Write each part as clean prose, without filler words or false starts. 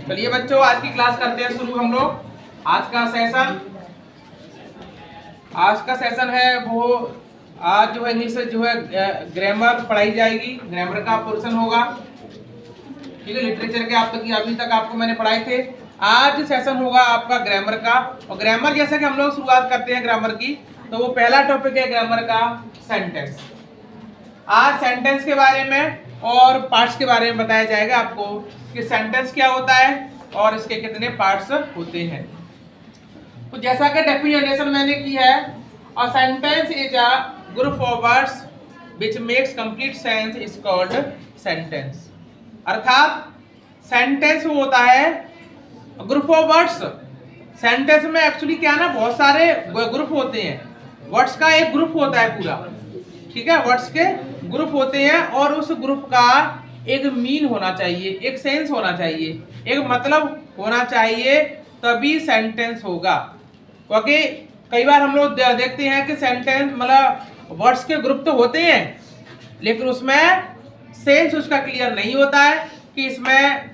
चलिए बच्चों, आज की क्लास करते हैं शुरू हम लोग। आज का सेशन है वो, आज जो है इंग्लिश से जो है ग्रामर पढ़ाई जाएगी। ग्रामर का पोर्शन होगा, ठीक है। लिटरेचर के आप तक अभी तक आपको मैंने पढ़ाए थे। आज सेशन होगा आपका ग्रामर का। और ग्रामर जैसे कि हम लोग शुरुआत करते हैं ग्रामर की, तो वो पहला टॉपिक है ग्रामर का सेंटेंस। आज सेंटेंस के बारे में और पार्ट्स के बारे में बताया जाएगा आपको कि सेंटेंस क्या होता है और इसके कितने पार्ट्स होते हैं। तो जैसा कि डेफिनेशन मैंने की है, a sentence is a group of words which makes complete sense is called sentence. अर्थात सेंटेंस वो होता है ग्रुप ऑफ वर्ड्स। सेंटेंस में एक्चुअली क्या ना, बहुत सारे ग्रुप होते हैं। वर्ड्स का एक ग्रुप होता है पूरा, ठीक है। वर्ड्स के ग्रुप होते हैं और उस ग्रुप का एक मीन होना चाहिए, एक सेंस होना चाहिए, एक मतलब होना चाहिए, तभी सेंटेंस होगा। क्योंकि कई बार हम लोग देखते हैं कि सेंटेंस मतलब वर्ड्स के ग्रुप तो होते हैं, लेकिन उसमें सेंस उसका क्लियर नहीं होता है कि इसमें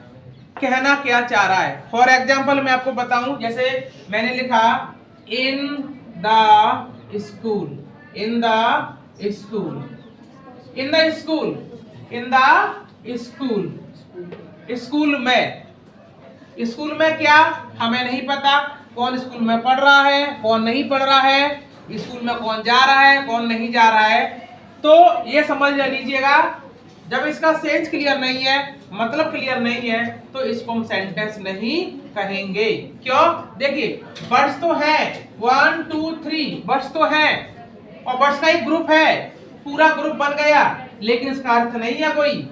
कहना क्या चाह रहा है। फॉर एग्जाम्पल मैं आपको बताऊं, जैसे मैंने लिखा इन the school, in the school, in the school, in the school, school में। स्कूल में क्या हमें नहीं पता, कौन स्कूल में पढ़ रहा है, कौन नहीं पढ़ रहा है, स्कूल में कौन जा रहा है, कौन नहीं जा रहा है। तो ये समझ लीजिएगा, जब इसका सेंस क्लियर नहीं है, मतलब क्लियर नहीं है, तो इसको हम सेंटेंस नहीं कहेंगे। क्यों? देखिए, वर्ड्स तो है 1 2 3 वर्ड्स तो है और वर्ड्स का एक ग्रुप है, पूरा ग्रुप बन गया, लेकिन इसका अर्थ नहीं है कोई,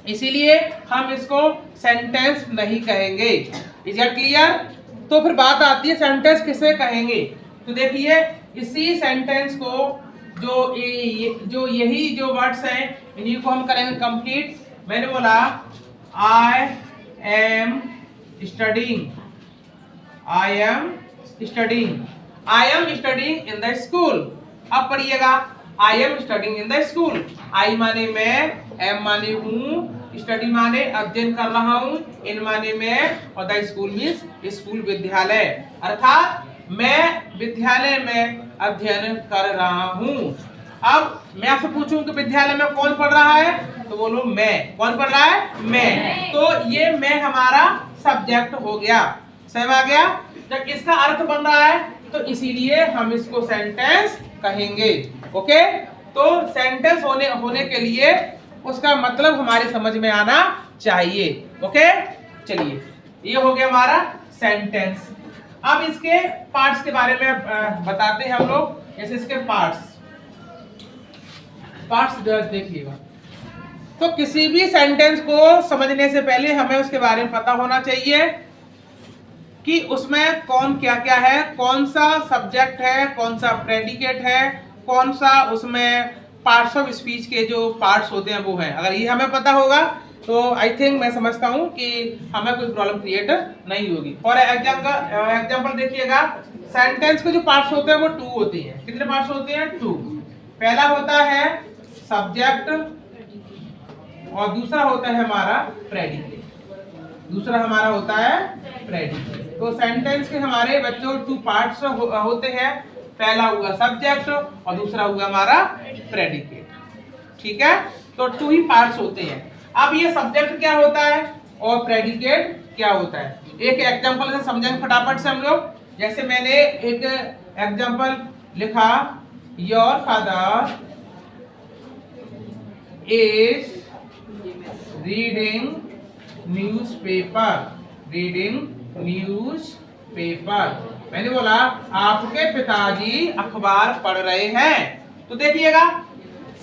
इसीलिए हम इसको सेंटेंस नहीं कहेंगे। Is it clear? तो फिर बात आती है सेंटेंस किसे कहेंगे। तो देखिए, इसी सेंटेंस को जो यही जो वर्ड्स हैं, इन्हीं को हम करेंगे कंप्लीट। मैंने बोला I am studying, I am studying, I am studying in the school. अब पढ़िएगा, I am studying in the school. I माने मैं, एम माने हूँ, स्टडी माने अध्ययन कर रहा हूँ, इन माने मैं, और द स्कूल मीन्स स्कूल विद्यालय। अर्थात मैं विद्यालय में अध्ययन कर रहा हूँ। अब मैं आपसे पूछूं कि विद्यालय में कौन पढ़ रहा है, तो बोलो मैं। कौन पढ़ रहा है? मैं। तो ये मैं हमारा सब्जेक्ट हो गया, समझ आ गया। जब इसका अर्थ बन रहा है तो इसीलिए हम इसको सेंटेंस कहेंगे। ओके, तो सेंटेंस होने के लिए उसका मतलब हमारे समझ में आना चाहिए। ओके, चलिए, ये हो गया हमारा सेंटेंस। अब इसके पार्ट्स के बारे में बताते हैं हम लोग। जैसे इसके पार्ट्स देखिएगा, तो किसी भी सेंटेंस को समझने से पहले हमें उसके बारे में पता होना चाहिए कि उसमें कौन क्या क्या है, कौन सा सब्जेक्ट है, कौन सा प्रेडिकेट है, कौन सा उसमें पार्ट्स ऑफ स्पीच के जो पार्ट्स होते हैं वो हैं। अगर ये हमें पता होगा तो आई थिंक, मैं समझता हूँ कि हमें कोई प्रॉब्लम क्रिएट नहीं होगी। फॉर एग्जाम्पल देखिएगा, सेंटेंस के जो पार्ट्स होते हैं वो 2 होते हैं। कितने पार्ट्स होते हैं? 2। पहला होता है सब्जेक्ट और दूसरा होता है हमारा प्रेडिकेट। दूसरा हमारा होता है प्रेडिकेट। तो सेंटेंस के हमारे बच्चों 2 पार्ट्स होते हैं। पहला हुआ सब्जेक्ट और दूसरा हुआ हमारा प्रेडिकेट, ठीक है। तो 2 ही पार्ट्स होते हैं। अब ये सब्जेक्ट क्या होता है और प्रेडिकेट क्या होता है, एक एग्जांपल से समझेंगे फटाफट से हम लोग। जैसे मैंने एक एग्जांपल लिखा, your father is reading newspaper, reading newspaper. मैंने बोला आपके पिताजी अखबार पढ़ रहे हैं। तो देखिएगा,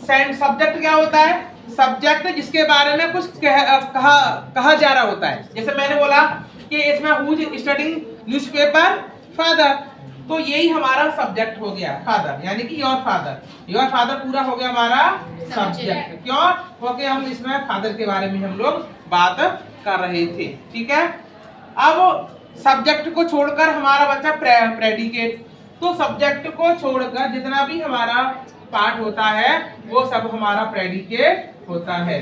सब्जेक्ट क्या होता है? सब्जेक्ट जिसके बारे में कुछ कहा जा रहा होता है। जैसे मैंने बोला कि इसमें who is studying newspaper, father. तो यही हमारा सब्जेक्ट हो गया, फादर, यानी कि योर फादर। योर फादर पूरा हो गया हमारा सब्जेक्ट। क्यों? क्योंकि हम इसमें फादर के बारे में हम लोग बात कर रहे थे, ठीक है। अब सब्जेक्ट को छोड़कर हमारा बच्चा प्रेडिकेट। तो सब्जेक्ट को छोड़कर जितना भी हमारा पार्ट होता है वो सब हमारा प्रेडिकेट होता है।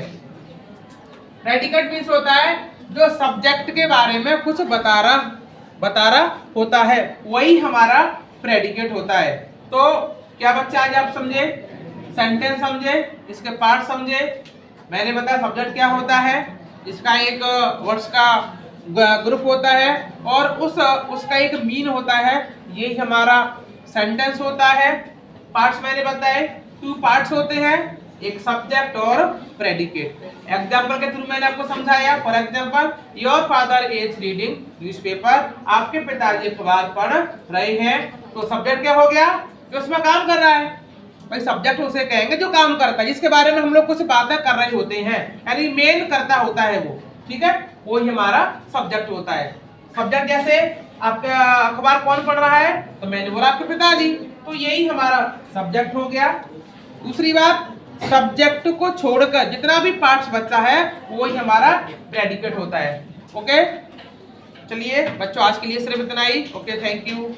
प्रेडिकेट मीन्स होता है जो सब्जेक्ट के बारे में कुछ बता रहा होता है, वही हमारा प्रेडिकेट होता है। तो क्या बच्चा आज आप समझे, सेंटेंस समझे, इसके पार्ट समझे। मैंने बताया सब्जेक्ट क्या होता है, इसका एक वर्ड्स का ग्रुप होता है और उसका एक मीन होता है, यही हमारा सेंटेंस होता है। पार्ट्स मैंने बताए 2 पार्ट्स होते हैं, एक सब्जेक्ट और प्रेडिकेट। एग्जांपल के थ्रू मैंने आपको समझाया। For example, your father is reading newspaper, आपके पिताजी अखबार पढ़ रहे हैं। तो सब्जेक्ट क्या हो गया, जो उसमें काम कर रहा है। भाई सब्जेक्ट उसे कहेंगे जो काम करता है, जिसके बारे में हम लोग कुछ बातें कर रहे होते हैं, यानी मेन करता होता है वो, ठीक है, वो ही हमारा सब्जेक्ट होता है। सब्जेक्ट जैसे आपका अखबार कौन पढ़ रहा है, तो मैंने बोला आपके पिताजी, तो यही हमारा सब्जेक्ट हो गया। दूसरी बात, सब्जेक्ट को छोड़कर जितना भी पार्ट्स बचा है वही हमारा प्रेडिकेट होता है। ओके, चलिए बच्चों आज के लिए सिर्फ इतना ही। Okay, thank you.